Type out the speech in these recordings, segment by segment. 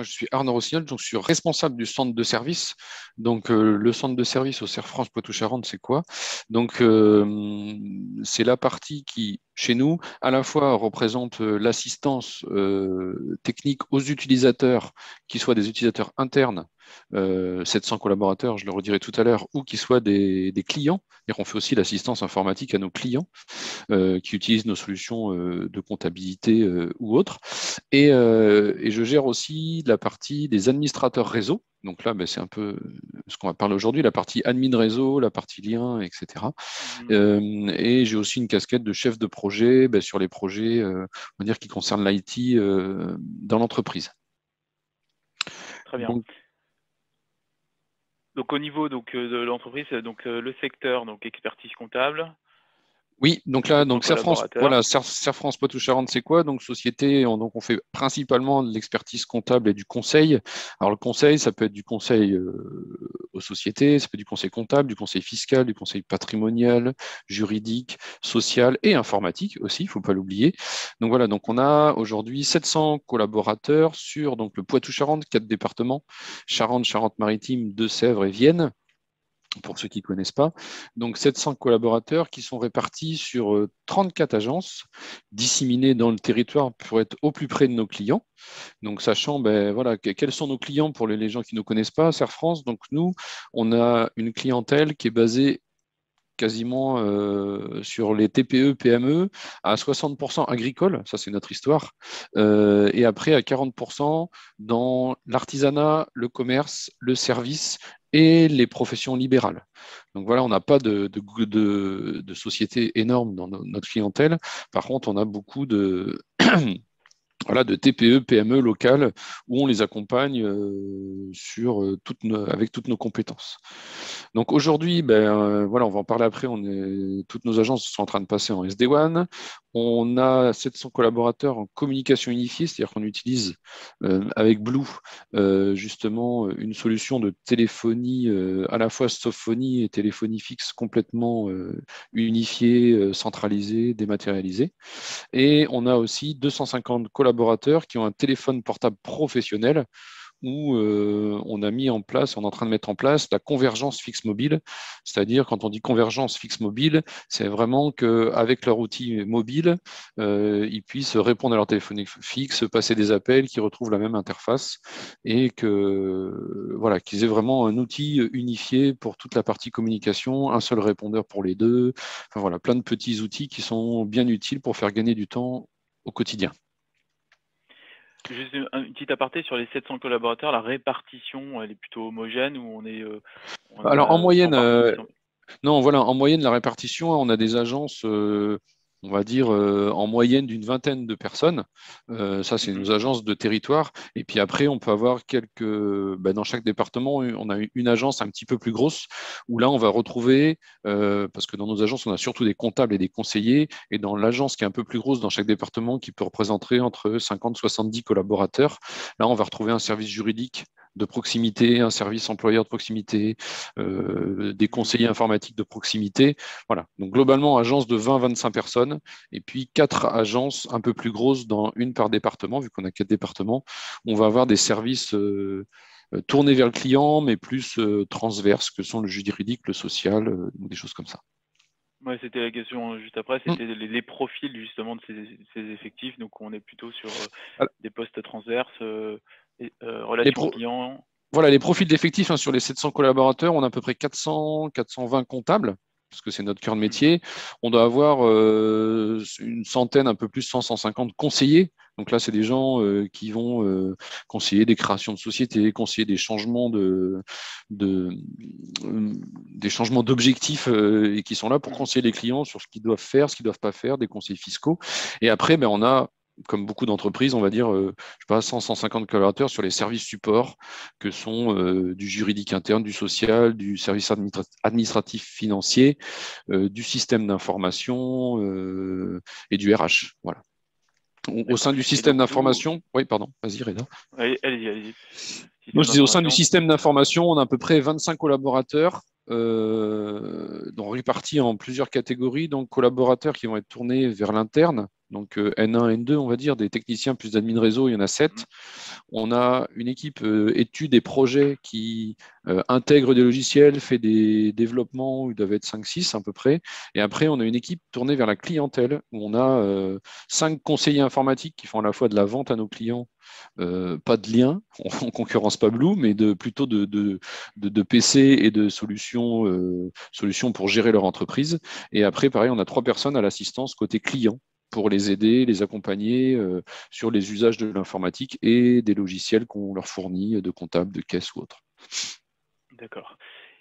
moi je suis Arnaud Rossignol, donc je suis responsable du centre de service. Donc le centre de service au CERF France Poitou-Charentes, c'est quoi? Donc c'est la partie qui, chez nous, à la fois représente l'assistance technique aux utilisateurs, qui soient des utilisateurs internes, 700 collaborateurs, je le redirai tout à l'heure, ou qui soient des clients. Et on fait aussi l'assistance informatique à nos clients qui utilisent nos solutions de comptabilité ou autres. Et je gère aussi la partie des administrateurs réseau. Donc là, ben, c'est un peu ce qu'on va parler aujourd'hui, la partie admin réseau, la partie lien, etc. Et j'ai aussi une casquette de chef de projet ben, sur les projets on va dire, qui concernent l'IT dans l'entreprise. Très bien. Donc, Donc au niveau de l'entreprise, donc le secteur, donc expertise comptable, oui, donc là, 700 donc Serre France, collaborateurs. voilà, Serre France Poitou-Charentes, c'est quoi? Donc société, donc on fait principalement de l'expertise comptable et du conseil. Alors le conseil, ça peut être du conseil aux sociétés, ça peut être du conseil comptable, du conseil fiscal, du conseil patrimonial, juridique, social et informatique aussi, il ne faut pas l'oublier. Donc voilà, donc on a aujourd'hui 700 collaborateurs sur donc le Poitou-Charentes, 4 départements, Charente, Charente-Maritime, Deux-Sèvres et Vienne, pour ceux qui ne connaissent pas. Donc 700 collaborateurs qui sont répartis sur 34 agences disséminées dans le territoire pour être au plus près de nos clients. Donc sachant ben, voilà, quels sont nos clients pour les gens qui ne nous connaissent pas, Serre France. Donc nous, on a une clientèle qui est basée quasiment sur les TPE, PME, à 60% agricole, ça c'est notre histoire, et après à 40% dans l'artisanat, le commerce, le service et les professions libérales. Donc voilà, on n'a pas de société énorme dans notre clientèle. Par contre, on a beaucoup de, voilà, de TPE, PME locales où on les accompagne avec toutes nos compétences. Donc aujourd'hui, ben, voilà, on va en parler après. Toutes nos agences sont en train de passer en SD-WAN. On a 700 collaborateurs en communication unifiée, c'est-à-dire qu'on utilise avec Blue justement une solution de téléphonie à la fois softphonie et téléphonie fixe complètement unifiée, centralisée, dématérialisée. Et on a aussi 250 collaborateurs qui ont un téléphone portable professionnel où on a mis en place, on est en train de mettre en place la convergence fixe-mobile. C'est-à-dire, quand on dit convergence fixe-mobile, c'est vraiment qu'avec leur outil mobile, ils puissent répondre à leur téléphone fixe, passer des appels, qu'ils retrouvent la même interface et voilà, qu'ils aient vraiment un outil unifié pour toute la partie communication, un seul répondeur pour les deux. Enfin, voilà, plein de petits outils qui sont bien utiles pour faire gagner du temps au quotidien. Juste une petite aparté sur les 700 collaborateurs, la répartition, elle est plutôt homogène ou on Alors en a 100 moyenne, par-ci, 100... non, voilà, en moyenne, la répartition, on a des agences, on va dire, en moyenne d'une vingtaine de personnes. Ça, c'est nos agences de territoire. Et puis après, on peut avoir dans chaque département, on a une agence un petit peu plus grosse, où là, on va retrouver, parce que dans nos agences, on a surtout des comptables et des conseillers, et dans l'agence qui est un peu plus grosse dans chaque département, qui peut représenter entre 50 et 70 collaborateurs, là, on va retrouver un service juridique de proximité, un service employeur de proximité, des conseillers informatiques de proximité. Voilà. Donc globalement, agence de 20-25 personnes et puis 4 agences un peu plus grosses dans une par département, vu qu'on a 4 départements. On va avoir des services tournés vers le client, mais plus transverses, que sont le juridique, le social, des choses comme ça. Ouais, c'était la question juste après, c'était les profils justement de ces effectifs. Donc on est plutôt sur des postes transverses, relations clients. Voilà, les profils d'effectifs hein, sur les 700 collaborateurs, on a à peu près 400, 420 comptables, parce que c'est notre cœur de métier. On doit avoir une centaine, un peu plus, 100, 150 conseillers. Donc là, c'est des gens qui vont conseiller des créations de sociétés, conseiller des changements des changements d'objectifs et qui sont là pour conseiller les clients sur ce qu'ils doivent faire, ce qu'ils ne doivent pas faire, des conseils fiscaux. Et après, ben, on a comme beaucoup d'entreprises, on va dire, je sais pas, 100, 150 collaborateurs sur les services supports que sont du juridique interne, du social, du service administratif financier, du système d'information et du RH. Voilà. Au sein du système d'information, oui, pardon, vas-y, Reda. Allez-y. Moi, je disais, au sein du système d'information, on a à peu près 25 collaborateurs, donc répartis en plusieurs catégories. Donc, collaborateurs qui vont être tournés vers l'interne, donc N1, N2, on va dire, des techniciens plus d'admin réseau, il y en a 7. On a une équipe études et projets qui intègre des logiciels, fait des développements, ils doivent être 5-6 à peu près. Et après, on a une équipe tournée vers la clientèle, où on a 5 conseillers informatiques qui font à la fois de la vente à nos clients, pas de lien, on concurrence pas Blue, mais plutôt de PC et de solutions pour gérer leur entreprise. Et après, pareil, on a 3 personnes à l'assistance côté client pour les aider, les accompagner sur les usages de l'informatique et des logiciels qu'on leur fournit, de comptable, de caisse ou autre. D'accord.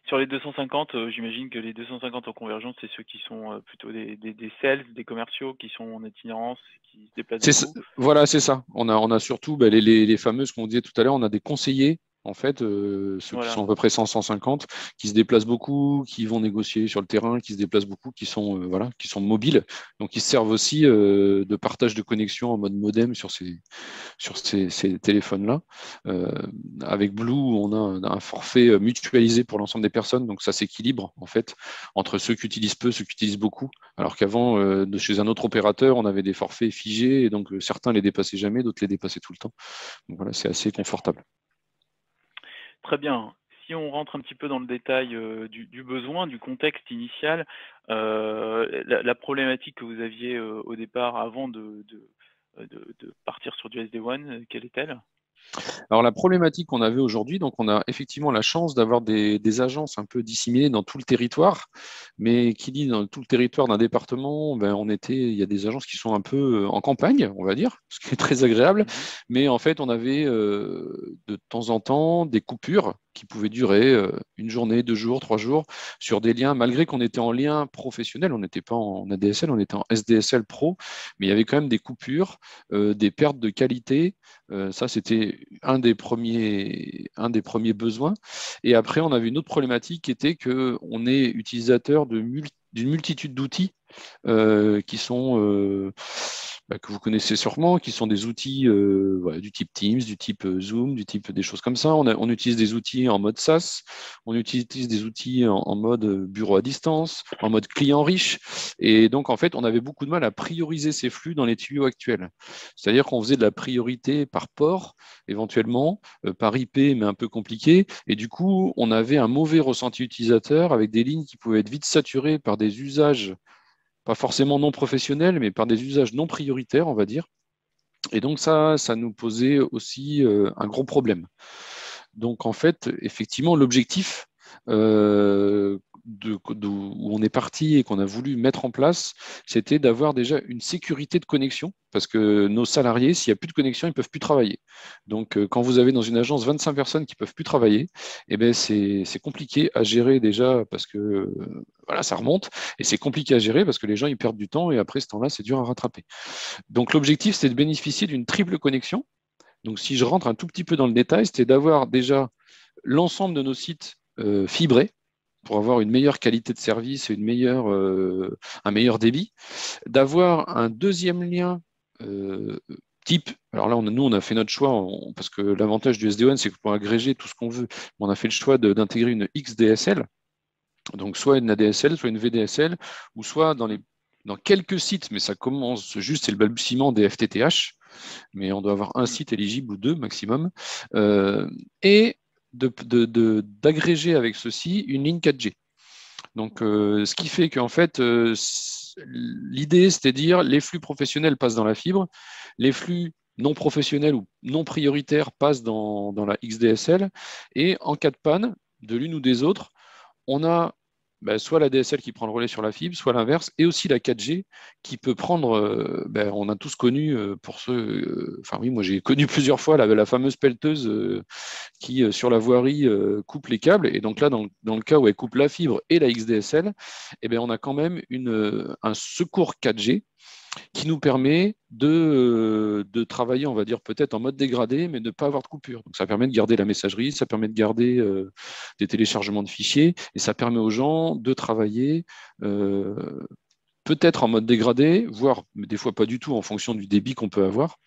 Sur les 250, j'imagine que les 250 en convergence, c'est ceux qui sont plutôt des sales, des commerciaux qui sont en itinérance, qui se déplacent beaucoup. Voilà, c'est ça. On a surtout les fameuses qu'on disait tout à l'heure, on a des conseillers. En fait, ceux qui sont à peu près 100-150, qui se déplacent beaucoup, qui vont négocier sur le terrain, qui se déplacent beaucoup, qui sont mobiles. Donc, ils servent aussi de partage de connexion en mode modem sur ces téléphones-là. Avec Blue, on a un forfait mutualisé pour l'ensemble des personnes, donc ça s'équilibre en fait entre ceux qui utilisent peu, ceux qui utilisent beaucoup. Alors qu'avant, chez un autre opérateur, on avait des forfaits figés, et donc certains les dépassaient jamais, d'autres les dépassaient tout le temps. Donc voilà, c'est assez confortable. Très bien. Si on rentre un petit peu dans le détail du besoin, du contexte initial, la problématique que vous aviez au départ avant de partir sur du SD-WAN, quelle est-elle? Alors la problématique qu'on avait aujourd'hui, donc on a effectivement la chance d'avoir des agences un peu disséminées dans tout le territoire, mais qui dit dans tout le territoire d'un département, il y a des agences qui sont un peu en campagne, on va dire, ce qui est très agréable, mais en fait on avait de temps en temps des coupures qui pouvaient durer une journée, 2 jours, 3 jours, sur des liens, malgré qu'on était en lien professionnel, on n'était pas en ADSL, on était en SDSL Pro, mais il y avait quand même des coupures, des pertes de qualité. Ça, c'était un des premiers besoins. Et après, on avait une autre problématique qui était qu'on est utilisateur d'une multitude d'outils qui sont que vous connaissez sûrement, qui sont des outils du type Teams, du type Zoom, du type des choses comme ça. On utilise des outils en mode SaaS, on utilise des outils en mode bureau à distance, en mode client riche. Et donc, en fait, on avait beaucoup de mal à prioriser ces flux dans les tuyaux actuels. C'est-à-dire qu'on faisait de la priorité par port, éventuellement, par IP, mais un peu compliqué. Et du coup, on avait un mauvais ressenti utilisateur avec des lignes qui pouvaient être vite saturées par des usages pas forcément non professionnels, mais par des usages non prioritaires, on va dire. Et donc ça nous posait aussi un gros problème. Donc en fait, effectivement, l'objectif où on est parti et qu'on a voulu mettre en place, c'était d'avoir déjà une sécurité de connexion, parce que nos salariés, s'il n'y a plus de connexion, ils ne peuvent plus travailler. Donc quand vous avez dans une agence 25 personnes qui ne peuvent plus travailler, eh ben, c'est compliqué à gérer déjà, parce que voilà, ça remonte, et c'est compliqué à gérer parce que les gens ils perdent du temps, et après ce temps-là, c'est dur à rattraper. Donc l'objectif, c'est de bénéficier d'une triple connexion. Donc si je rentre un tout petit peu dans le détail, c'était d'avoir déjà l'ensemble de nos sites fibrés, pour avoir une meilleure qualité de service et un meilleur débit, d'avoir un deuxième lien type. Alors là, nous, on a fait notre choix, parce que l'avantage du SD-WAN, c'est qu'on peut agréger tout ce qu'on veut. On a fait le choix d'intégrer une XDSL, donc soit une ADSL, soit une VDSL, ou soit dans quelques sites, mais ça commence juste, c'est le balbutiement des FTTH, mais on doit avoir un site éligible ou 2 maximum, et d'agréger avec ceci une ligne 4G. Donc, ce qui fait qu'en fait, l'idée, c'était de dire les flux professionnels passent dans la fibre, les flux non professionnels ou non prioritaires passent dans la XDSL, et en cas de panne de l'une ou des autres, on a soit la DSL qui prend le relais sur la fibre, soit l'inverse, et aussi la 4G qui peut prendre, on a tous connu, pour ceux, oui, moi j'ai connu plusieurs fois la fameuse pelleteuse qui, sur la voirie, coupe les câbles, et donc là, dans le cas où elle coupe la fibre et la XDSL, on a quand même un secours 4G qui nous permet de travailler, on va dire, peut-être en mode dégradé, mais de ne pas avoir de coupure. Donc, ça permet de garder la messagerie, ça permet de garder des téléchargements de fichiers, et ça permet aux gens de travailler peut-être en mode dégradé, voire des fois pas du tout en fonction du débit qu'on peut avoir,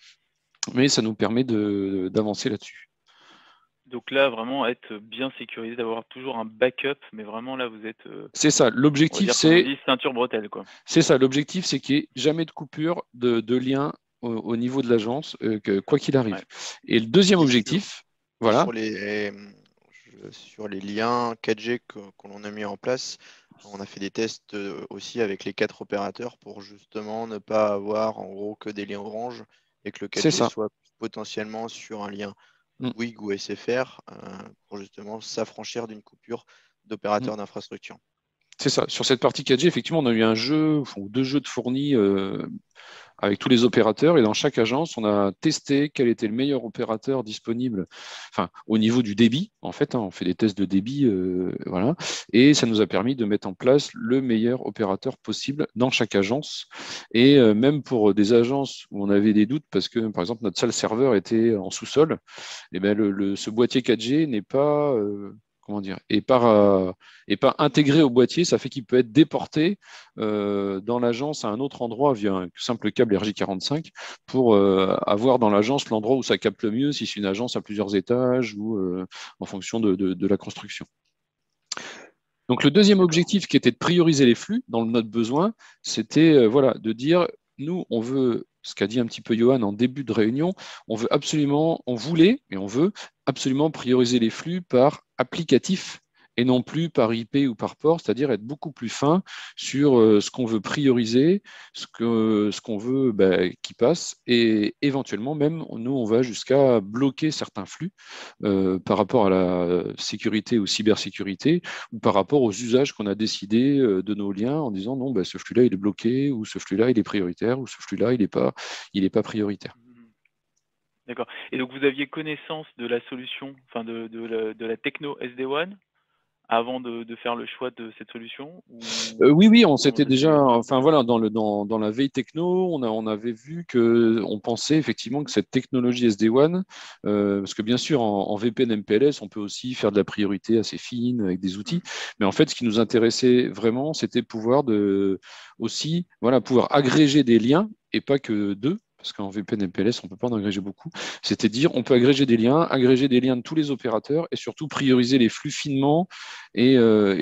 mais ça nous permet d'avancer là-dessus. Donc là, vraiment être bien sécurisé, d'avoir toujours un backup, mais vraiment là, vous êtes, C'est ça. on va L'objectif, dire comme on dit, ceinture bretelle, quoi. c'est ça. L'objectif, c'est qu'il n'y ait jamais de coupure de lien au niveau de l'agence, quoi qu'il arrive. Ouais. Et le deuxième Et objectif, voilà, sur sur les liens 4G que l'on a mis en place, on a fait des tests aussi avec les 4 opérateurs pour justement ne pas avoir en gros que des liens orange et que le c'est 4G ça. soit potentiellement sur un lien Mm, Bouygues ou SFR pour justement s'affranchir d'une coupure mm. d'opérateurs d'infrastructure. C'est ça. Sur cette partie 4G, effectivement, on a eu un jeu, ou deux jeux de fournis avec tous les opérateurs. Et dans chaque agence, on a testé quel était le meilleur opérateur disponible, enfin, au niveau du débit, en fait. Hein, on fait des tests de débit, voilà. Et ça nous a permis de mettre en place le meilleur opérateur possible dans chaque agence. Et même pour des agences où on avait des doutes, parce que, par exemple, notre salle serveur était en sous-sol, et ben ce boîtier 4G n'est pas. Comment dire, et pas intégré au boîtier, ça fait qu'il peut être déporté dans l'agence à un autre endroit via un simple câble RJ45 pour avoir dans l'agence l'endroit où ça capte le mieux, si c'est une agence à plusieurs étages ou en fonction de la construction. Donc le deuxième objectif qui était de prioriser les flux dans notre besoin, c'était voilà, de dire, nous, on veut, ce qu'a dit un petit peu Johan en début de réunion, on veut absolument, on voulait et on veut absolument prioriser les flux par applicatif et non plus par IP ou par port, c'est-à-dire être beaucoup plus fin sur ce qu'on veut prioriser, ce qu'on veut qui passe, et éventuellement même, nous, on va jusqu'à bloquer certains flux par rapport à la sécurité ou cybersécurité, ou par rapport aux usages qu'on a décidé de nos liens en disant non, ce flux-là, il est bloqué, ou ce flux-là, il est prioritaire, ou ce flux-là, il est pas prioritaire. D'accord. Et donc vous aviez connaissance de la solution, enfin de la techno SD-WAN avant de faire le choix de cette solution Oui, oui, on comment s'était ça s'est déjà, passé? enfin voilà, dans la veille techno, on avait vu que, on pensait effectivement que cette technologie SD-WAN, parce que bien sûr en VPN MPLS, on peut aussi faire de la priorité assez fine avec des outils, mais en fait, ce qui nous intéressait vraiment, c'était aussi, voilà, pouvoir agréger des liens et pas que deux. Parce qu'en VPN MPLS, on ne peut pas en agréger beaucoup. C'était dire, on peut agréger des liens de tous les opérateurs et surtout prioriser les flux finement. Et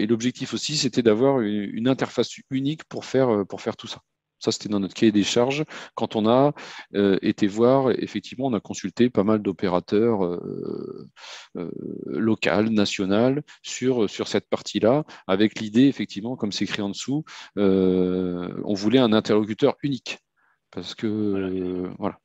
l'objectif aussi, c'était d'avoir une interface unique pour faire tout ça. Ça, c'était dans notre cahier des charges. Quand on a été voir, effectivement, on a consulté pas mal d'opérateurs locaux, nationaux, sur cette partie-là, avec l'idée, effectivement, comme c'est écrit en dessous, on voulait un interlocuteur unique. Parce que, voilà,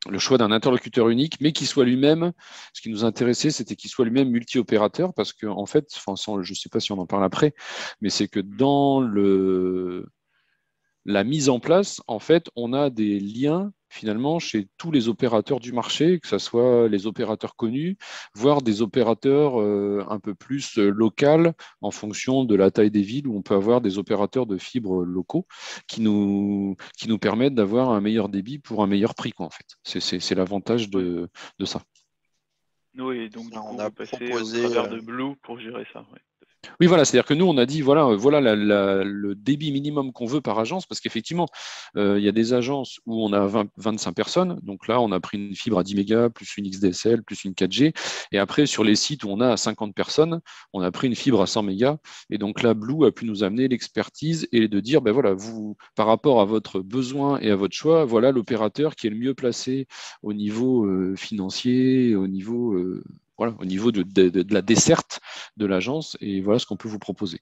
le choix d'un interlocuteur unique, mais qui soit lui-même, ce qui nous intéressait, c'était qu'il soit lui-même multi-opérateur, parce qu'en en fait, je ne sais pas si on en parle après, mais c'est que dans la mise en place, en fait, on a des liens finalement chez tous les opérateurs du marché, que ce soit les opérateurs connus, voire des opérateurs un peu plus locaux en fonction de la taille des villes, où on peut avoir des opérateurs de fibres locaux qui nous permettent d'avoir un meilleur débit pour un meilleur prix, quoi, en fait. C'est l'avantage Oui. de ça. Oui, donc du Ça, coup, on a vous passez au proposé travers de Blue pour gérer ça. Ouais. Oui, voilà, c'est-à-dire que nous, on a dit, voilà le débit minimum qu'on veut par agence, parce qu'effectivement, il y a des agences où on a 25 personnes, donc là, on a pris une fibre à 10 mégas, plus une XDSL, plus une 4G, et après, sur les sites où on a 50 personnes, on a pris une fibre à 100 mégas, et donc là, Blue a pu nous amener l'expertise et de dire, voilà, vous, par rapport à votre besoin et à votre choix, voilà l'opérateur qui est le mieux placé au niveau financier, au niveau... voilà, au niveau de la desserte de l'agence, et voilà ce qu'on peut vous proposer.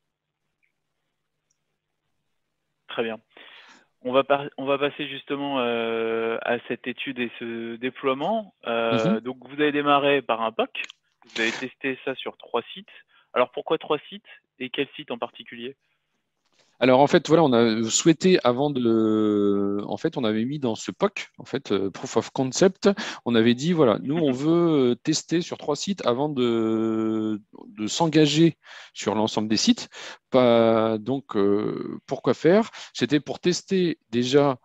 Très bien. On va passer justement à cette étude et ce déploiement. Donc vous avez démarré par un POC, vous avez testé ça sur 3 sites. Alors pourquoi 3 sites et quel site en particulier? Alors en fait, voilà, on a souhaité en fait, on avait mis dans ce POC, en fait, Proof of Concept, on avait dit, voilà, nous on veut tester sur 3 sites avant de s'engager sur l'ensemble des sites. Donc pourquoi faire? C'était pour tester déjà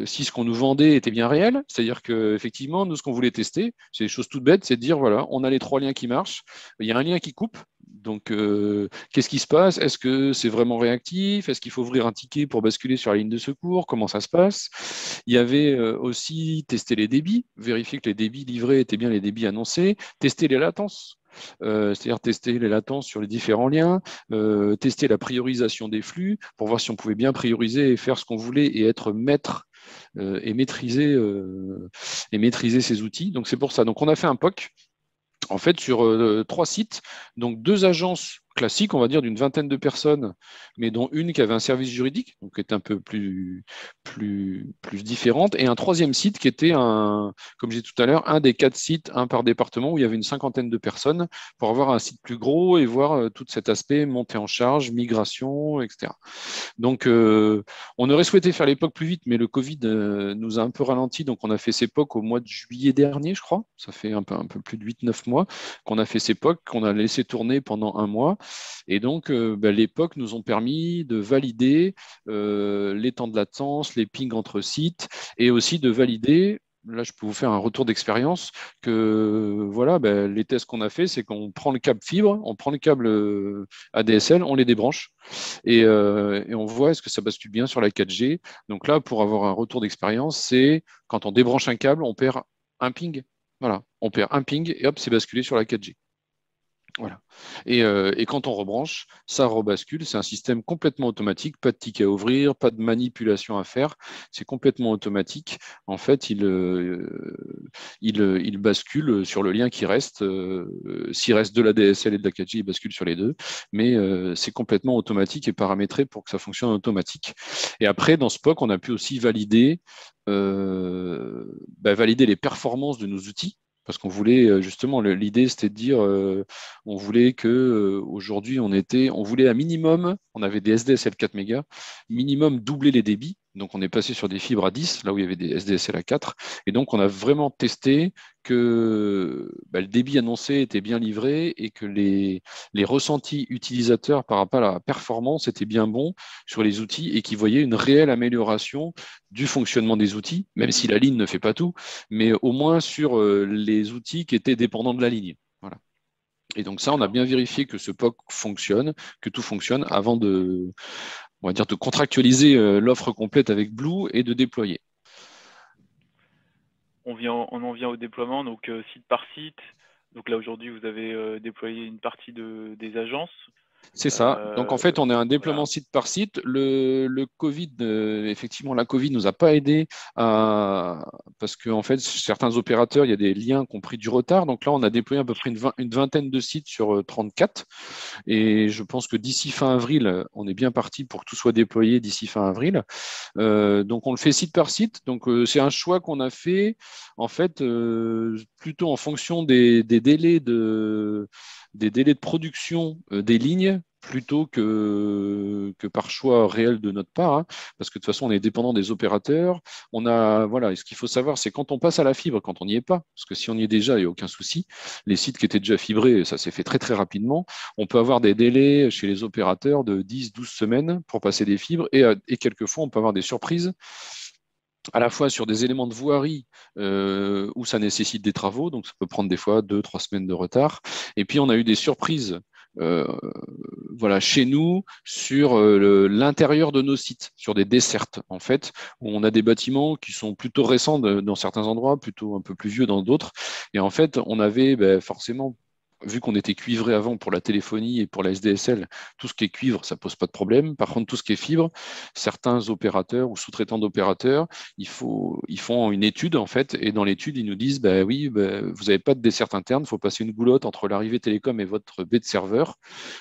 si ce qu'on nous vendait était bien réel, c'est-à-dire qu'effectivement, nous, ce qu'on voulait tester, c'est des choses toutes bêtes, c'est de dire, voilà, on a les 3 liens qui marchent, il y a un lien qui coupe, donc qu'est-ce qui se passe? Est-ce que c'est vraiment réactif? Est-ce qu'il faut ouvrir un ticket pour basculer sur la ligne de secours? Comment ça se passe? Il y avait aussi tester les débits, vérifier que les débits livrés étaient bien les débits annoncés, tester les latences. C'est-à-dire tester les latences sur les différents liens, tester la priorisation des flux pour voir si on pouvait bien prioriser et faire ce qu'on voulait et être maître et maîtriser ces outils. Donc c'est pour ça. Donc on a fait un POC en fait sur 3 sites, donc 2 agences classiques, on va dire d'une vingtaine de personnes, mais dont une qui avait un service juridique, donc qui était un peu plus différente, et un 3e site qui était, comme j'ai dit tout à l'heure, un des 4 sites, un par département, où il y avait une cinquantaine de personnes, pour avoir un site plus gros et voir tout cet aspect montée en charge, migration, etc. Donc, on aurait souhaité faire l'époque plus vite, mais le Covid nous a un peu ralenti. Donc, on a fait ces POC au mois de juillet dernier, je crois. Ça fait un peu plus de 8-9 mois qu'on a fait ces POC, qu'on a laissé tourner pendant un mois. Et donc, les POC nous ont permis de valider les temps de latence, les pings entre sites, et aussi de valider. Là, je peux vous faire un retour d'expérience que voilà, les tests qu'on a fait, c'est qu'on prend le câble fibre, on prend le câble ADSL, on les débranche et on voit est-ce que ça bascule bien sur la 4G. Donc là, pour avoir un retour d'expérience, c'est quand on débranche un câble, on perd un ping. Voilà, on perd un ping et hop, c'est basculé sur la 4G. Voilà. Et quand on rebranche, ça rebascule. C'est un système complètement automatique, pas de ticket à ouvrir, pas de manipulation à faire. C'est complètement automatique. En fait, il bascule sur le lien qui reste. S'il reste de la DSL et de la 4G, il bascule sur les deux. Mais c'est complètement automatique et paramétré pour que ça fonctionne automatique. Et après, dans ce POC, on a pu aussi valider les performances de nos outils. Parce qu'on voulait justement, l'idée c'était de dire, on voulait que aujourd'hui on voulait un minimum, on avait des SDSL 4 mégas, minimum doubler les débits. Donc on est passé sur des fibres à 10, là où il y avait des SDSL à 4. Et donc on a vraiment testé que le débit annoncé était bien livré et que les ressentis utilisateurs par rapport à la performance étaient bien bons sur les outils et qu'ils voyaient une réelle amélioration du fonctionnement des outils, même si la ligne ne fait pas tout, mais au moins sur les outils qui étaient dépendants de la ligne. Voilà. Et donc ça, on a bien vérifié que ce POC fonctionne, que tout fonctionne avant on va dire, de contractualiser l'offre complète avec Blue et de déployer. On en vient au déploiement, donc site par site. Donc là, aujourd'hui, vous avez déployé une partie des agences. C'est ça. Donc en fait, on est un déploiement site par site. Le Covid, effectivement, la Covid nous a pas aidé parce que en fait, certains opérateurs, il y a des liens qui ont pris du retard. Donc là, on a déployé à peu près une vingtaine de sites sur 34. Et je pense que d'ici fin avril, on est bien parti pour que tout soit déployé d'ici fin avril. Donc on le fait site par site. Donc c'est un choix qu'on a fait en fait plutôt en fonction des délais de production des lignes plutôt que par choix réel de notre part, hein, parce que de toute façon, on est dépendant des opérateurs. Voilà, ce qu'il faut savoir, c'est quand on passe à la fibre, quand on n'y est pas, parce que si on y est déjà, il n'y a aucun souci. Les sites qui étaient déjà fibrés, ça s'est fait très, très rapidement. On peut avoir des délais chez les opérateurs de 10-12 semaines pour passer des fibres, et quelquefois, on peut avoir des surprises à la fois sur des éléments de voirie où ça nécessite des travaux, donc ça peut prendre des fois 2-3 semaines de retard. Et puis on a eu des surprises chez nous sur l'intérieur de nos sites, sur des dessertes en fait, où on a des bâtiments qui sont plutôt récents dans certains endroits, plutôt un peu plus vieux dans d'autres. Et en fait, on avait forcément, vu qu'on était cuivré avant pour la téléphonie et pour la SDSL, tout ce qui est cuivre, ça pose pas de problème. Par contre, tout ce qui est fibre, certains opérateurs ou sous-traitants d'opérateurs, ils font une étude en fait, et dans l'étude, ils nous disent oui, vous n'avez pas de desserte interne, il faut passer une goulotte entre l'arrivée télécom et votre baie de serveur.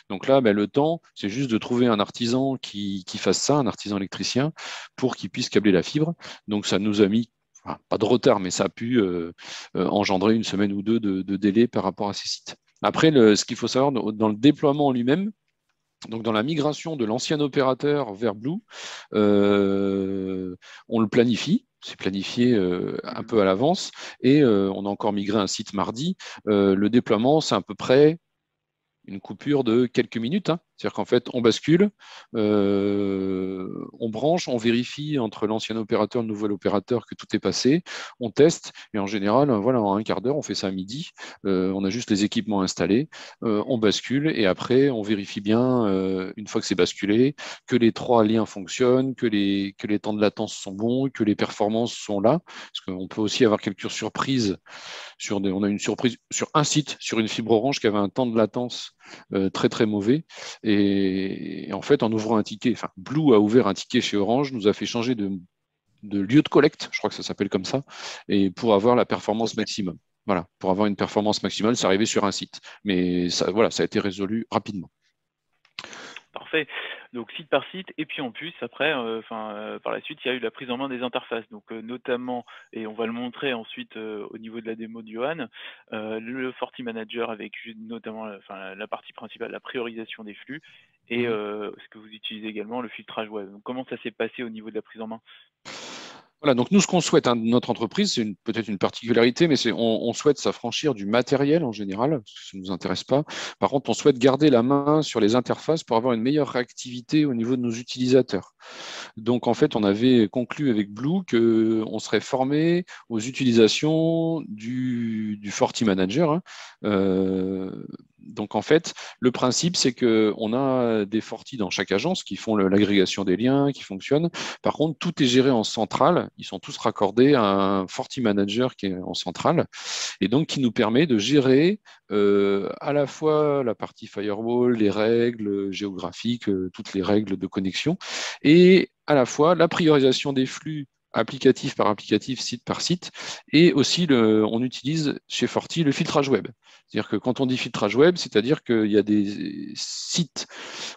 Donc là, le temps, c'est juste de trouver un artisan qui fasse ça, un artisan électricien, pour qu'il puisse câbler la fibre. Donc ça nous a mis pas de retard, mais ça a pu engendrer une semaine ou deux de délai par rapport à ces sites. Après, ce qu'il faut savoir dans le déploiement en lui-même, donc dans la migration de l'ancien opérateur vers Blue, on le planifie. C'est planifié un peu à l'avance et on a encore migré un site mardi. Le déploiement, c'est à peu près une coupure de quelques minutes, hein. C'est-à-dire qu'en fait, on bascule, on branche, on vérifie entre l'ancien opérateur et le nouvel opérateur que tout est passé, on teste, et en général, voilà, en un quart d'heure, on fait ça à midi, on a juste les équipements installés, on bascule, et après, on vérifie bien, une fois que c'est basculé, que les 3 liens fonctionnent, que les temps de latence sont bons, que les performances sont là, parce qu'on peut aussi avoir quelques surprises on a une surprise sur un site, sur une fibre Orange qui avait un temps de latence très très mauvais. Et en fait, en ouvrant un ticket, enfin, Blue a ouvert un ticket chez Orange, nous a fait changer de lieu de collecte, je crois que ça s'appelle comme ça, et pour avoir la performance maximum. Voilà, pour avoir une performance maximale, c'est arrivé sur un site. Mais ça, voilà, ça a été résolu rapidement. Parfait. Donc site par site, et puis en plus après, par la suite, il y a eu la prise en main des interfaces. Donc notamment, et on va le montrer ensuite au niveau de la démo de Johan, le Forti Manager avec notamment la partie principale, la priorisation des flux, et ce que vous utilisez également, le filtrage web. Donc comment ça s'est passé au niveau de la prise en main? Voilà, donc nous, ce qu'on souhaite, hein, de notre entreprise, c'est peut-être une particularité, mais on souhaite s'affranchir du matériel en général, parce que ça ne nous intéresse pas. Par contre, on souhaite garder la main sur les interfaces pour avoir une meilleure réactivité au niveau de nos utilisateurs. Donc, en fait, on avait conclu avec Blue qu'on serait formé aux utilisations du Forti Manager, hein. Donc, en fait, le principe, c'est qu'on a des Forti dans chaque agence qui font l'agrégation des liens, qui fonctionnent. Par contre, tout est géré en centrale. Ils sont tous raccordés à un Forti Manager qui est en centrale et donc qui nous permet de gérer à la fois la partie firewall, les règles géographiques, toutes les règles de connexion, et à la fois la priorisation des flux applicatif par applicatif, site par site, et aussi on utilise chez Forti le filtrage web. C'est-à-dire que quand on dit filtrage web, c'est-à-dire qu'il y a des sites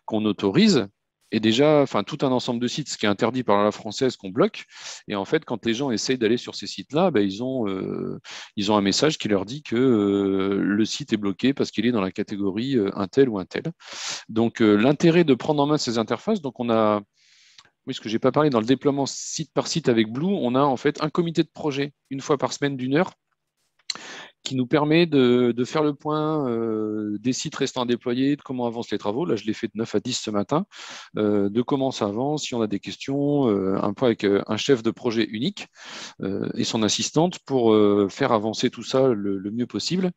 qu'on autorise, et déjà, enfin, tout un ensemble de sites, ce qui est interdit par la loi française, qu'on bloque. Et en fait, quand les gens essayent d'aller sur ces sites-là, ben, ils ont un message qui leur dit que le site est bloqué parce qu'il est dans la catégorie un tel ou un tel. Donc, l'intérêt de prendre en main ces interfaces, donc on a, oui, ce que je n'ai pas parlé, dans le déploiement site par site avec Blue, on a en fait un comité de projet une fois par semaine d'1 heure qui nous permet de faire le point des sites restants à déployer, de comment avancent les travaux. Là, je l'ai fait de 9 à 10 ce matin, de comment ça avance, si on a des questions, un point avec un chef de projet unique et son assistante pour faire avancer tout ça le mieux possible.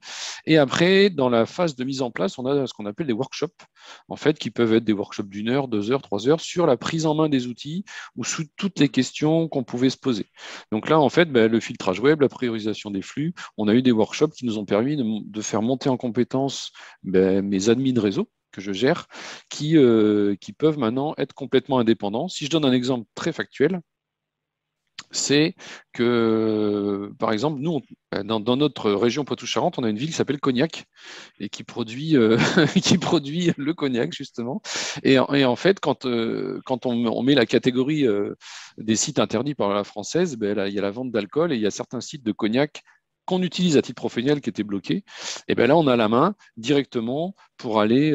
Et après, dans la phase de mise en place, on a ce qu'on appelle des workshops, en fait, qui peuvent être des workshops d'1 heure, 2 heures, 3 heures, sur la prise en main des outils ou sous toutes les questions qu'on pouvait se poser. Donc là, en fait, le filtrage web, la priorisation des flux, on a eu des workshops qui nous ont permis de faire monter en compétence mes admins de réseau que je gère, qui peuvent maintenant être complètement indépendants. Si je donne un exemple très factuel, c'est que, par exemple, nous, dans notre région Poitou-Charentes, on a une ville qui s'appelle Cognac et qui produit, qui produit le cognac, justement. Et en fait, quand on met la catégorie des sites interdits par la française, là, il y a la vente d'alcool et il y a certains sites de cognac qu'on utilise à titre professionnel qui étaient bloqués. Et bien là, on a la main directement pour aller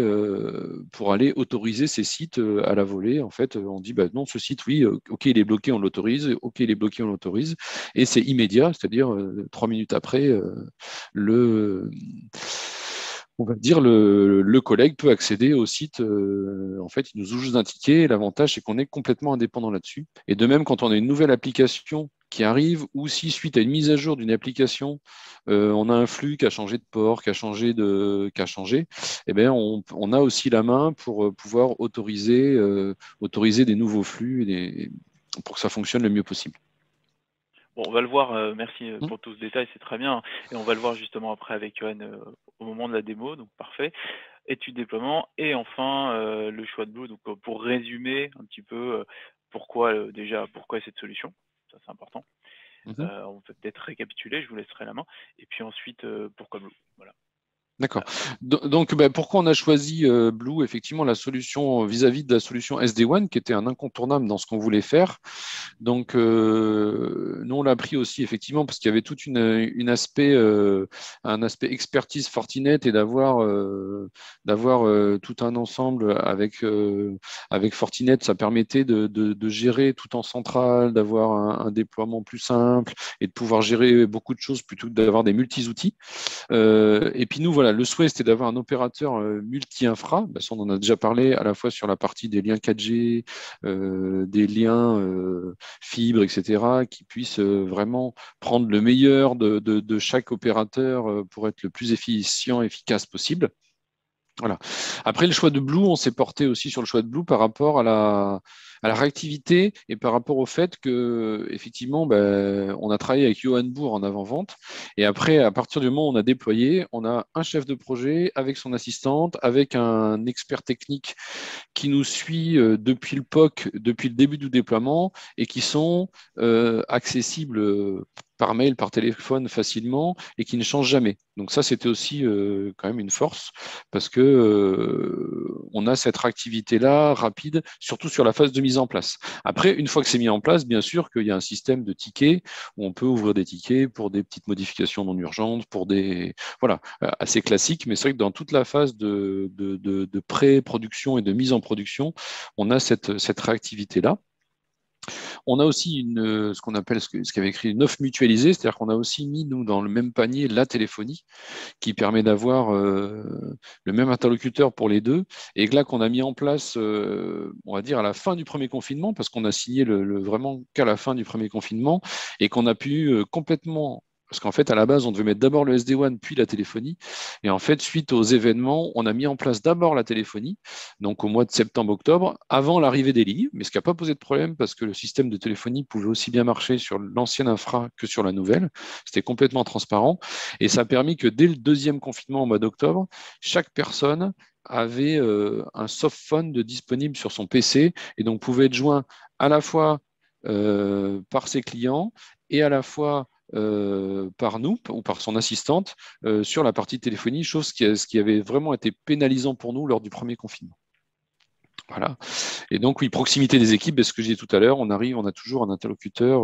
autoriser ces sites à la volée. En fait, on dit non, ce site, oui, OK, il est bloqué, on l'autorise. OK, il est bloqué, on l'autorise. Et c'est immédiat, c'est-à-dire 3 minutes après, on va dire le collègue peut accéder au site. En fait, il nous ouvre juste un ticket. Et l'avantage, c'est qu'on est complètement indépendant là-dessus. Et de même, quand on a une nouvelle application qui arrive, ou si suite à une mise à jour d'une application, on a un flux qui a changé de port, qui a changé, eh bien, on a aussi la main pour pouvoir autoriser des nouveaux flux pour que ça fonctionne le mieux possible. Bon, on va le voir, merci pour tout ce détail, c'est très bien. Et on va le voir justement après avec Johan au moment de la démo, donc parfait. Étude déploiement et enfin le choix de Blue. Donc pour résumer un petit peu pourquoi cette solution, ça c'est important. On peut peut-être récapituler, je vous laisserai la main. Et puis ensuite pourquoi Blue. Voilà. D'accord. Donc, pourquoi on a choisi Blue, effectivement, la solution vis-à-vis de la solution SD-WAN, qui était un incontournable dans ce qu'on voulait faire. Donc, nous, on l'a pris aussi, effectivement, parce qu'il y avait tout un aspect expertise Fortinet et d'avoir tout un ensemble avec Fortinet, ça permettait de gérer tout en centrale, d'avoir un déploiement plus simple et de pouvoir gérer beaucoup de choses plutôt que d'avoir des multi-outils. Et puis nous, voilà, voilà, le souhait, c'était d'avoir un opérateur multi-infra. Ça, on en a déjà parlé à la fois sur la partie des liens 4G, des liens fibres, etc., qui puissent vraiment prendre le meilleur de chaque opérateur pour être le plus efficient, efficace possible. Voilà. Après le choix de Blue, on s'est porté aussi sur le choix de Blue par rapport à la réactivité et par rapport au fait que effectivement, on a travaillé avec Johan Bourg en avant-vente et après, à partir du moment où on a déployé, on a un chef de projet avec son assistante, avec un expert technique qui nous suit depuis le POC, depuis le début du déploiement et qui sont accessibles par mail, par téléphone facilement et qui ne changent jamais. Donc ça, c'était aussi quand même une force parce que on a cette réactivité-là rapide, surtout sur la phase de mise en place. Après, une fois que c'est mis en place, bien sûr qu'il y a un système de tickets où on peut ouvrir des tickets pour des petites modifications non urgentes, pour des voilà, assez classiques, mais c'est vrai que dans toute la phase de pré-production et de mise en production, on a cette réactivité-là. On a aussi ce qu'on appelle ce qu'avait écrit une offre mutualisée, c'est-à-dire qu'on a aussi mis, nous, dans le même panier, la téléphonie, qui permet d'avoir le même interlocuteur pour les deux. Et là, qu'on a mis en place, on va dire, à la fin du premier confinement, parce qu'on a signé vraiment qu'à la fin du premier confinement, et qu'on a pu complètement. Parce qu'en fait, à la base, on devait mettre d'abord le SD-WAN, puis la téléphonie. Et en fait, suite aux événements, on a mis en place d'abord la téléphonie, donc au mois de septembre-octobre, avant l'arrivée des lignes, mais ce qui n'a pas posé de problème parce que le système de téléphonie pouvait aussi bien marcher sur l'ancienne infra que sur la nouvelle. C'était complètement transparent. Et ça a permis que dès le deuxième confinement au mois d'octobre, chaque personne avait un soft phone disponible sur son PC et donc pouvait être joint à la fois par ses clients et à la fois par nous ou par son assistante sur la partie téléphonie, chose qui avait vraiment été pénalisant pour nous lors du premier confinement. Voilà. Et donc, oui, proximité des équipes, ce que je disais tout à l'heure, on a toujours un interlocuteur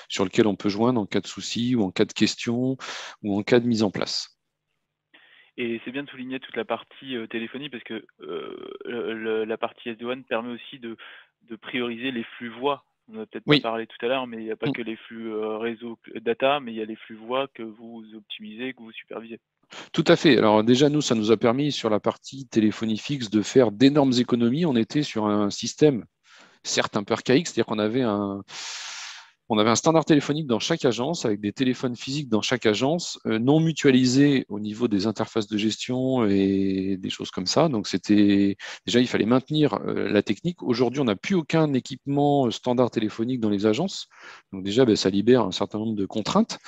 sur lequel on peut joindre en cas de souci ou en cas de question ou en cas de mise en place. Et c'est bien de souligner toute la partie téléphonie parce que la partie SD-WAN permet aussi de prioriser les flux voix. On n'a peut-être pas parlé tout à l'heure, mais il n'y a pas que les flux réseau data, mais il y a les flux voix que vous optimisez, que vous supervisez. Tout à fait. Alors déjà, nous, ça nous a permis sur la partie téléphonie fixe de faire d'énormes économies. On était sur un système, certes un peu archaïque, c'est-à-dire qu'on avait un standard téléphonique dans chaque agence, avec des téléphones physiques dans chaque agence, non mutualisés au niveau des interfaces de gestion et des choses comme ça. Donc, déjà, il fallait maintenir la technique. Aujourd'hui, on n'a plus aucun équipement standard téléphonique dans les agences. Donc, déjà, ça libère un certain nombre de contraintes.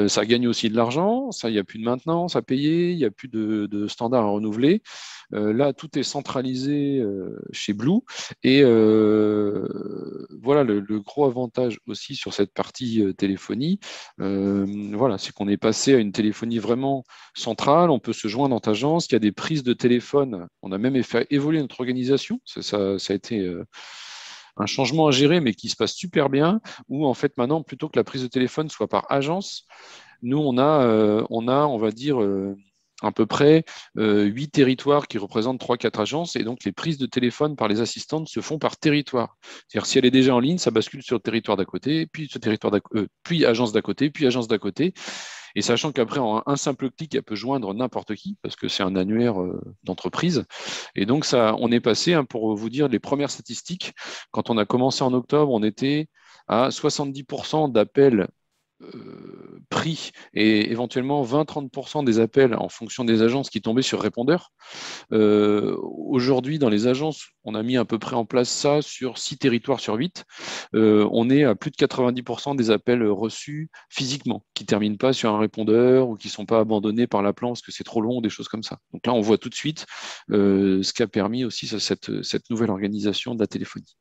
Ça gagne aussi de l'argent. Il n'y a plus de maintenance à payer. Il n'y a plus de standards à renouveler. Là, tout est centralisé chez Blue. Et voilà, le gros avantage aussi sur cette partie téléphonie, voilà, c'est qu'on est passé à une téléphonie vraiment centrale. On peut se joindre dans agence. Il y a des prises de téléphone. On a même fait évoluer notre organisation. Ça a été un changement à gérer, mais qui se passe super bien, où en fait maintenant, plutôt que la prise de téléphone soit par agence, nous, on va dire, à peu près 8 territoires qui représentent 3-4 agences, et donc les prises de téléphone par les assistantes se font par territoire. C'est-à-dire si elle est déjà en ligne, ça bascule sur le territoire d'à côté, puis puis agence d'à côté, puis agence d'à côté. Et sachant qu'après, en un simple clic, elle peut joindre n'importe qui, parce que c'est un annuaire d'entreprise. Et donc, on est passé, pour vous dire les premières statistiques, quand on a commencé en octobre, on était à 70% d'appels pris et éventuellement 20-30% des appels en fonction des agences qui tombaient sur répondeur. Aujourd'hui, dans les agences, on a mis à peu près en place ça sur 6 territoires sur 8. On est à plus de 90% des appels reçus physiquement, qui ne terminent pas sur un répondeur ou qui ne sont pas abandonnés par l'appelant parce que c'est trop long, des choses comme ça. Donc là, on voit tout de suite ce qui a permis aussi cette nouvelle organisation de la téléphonie.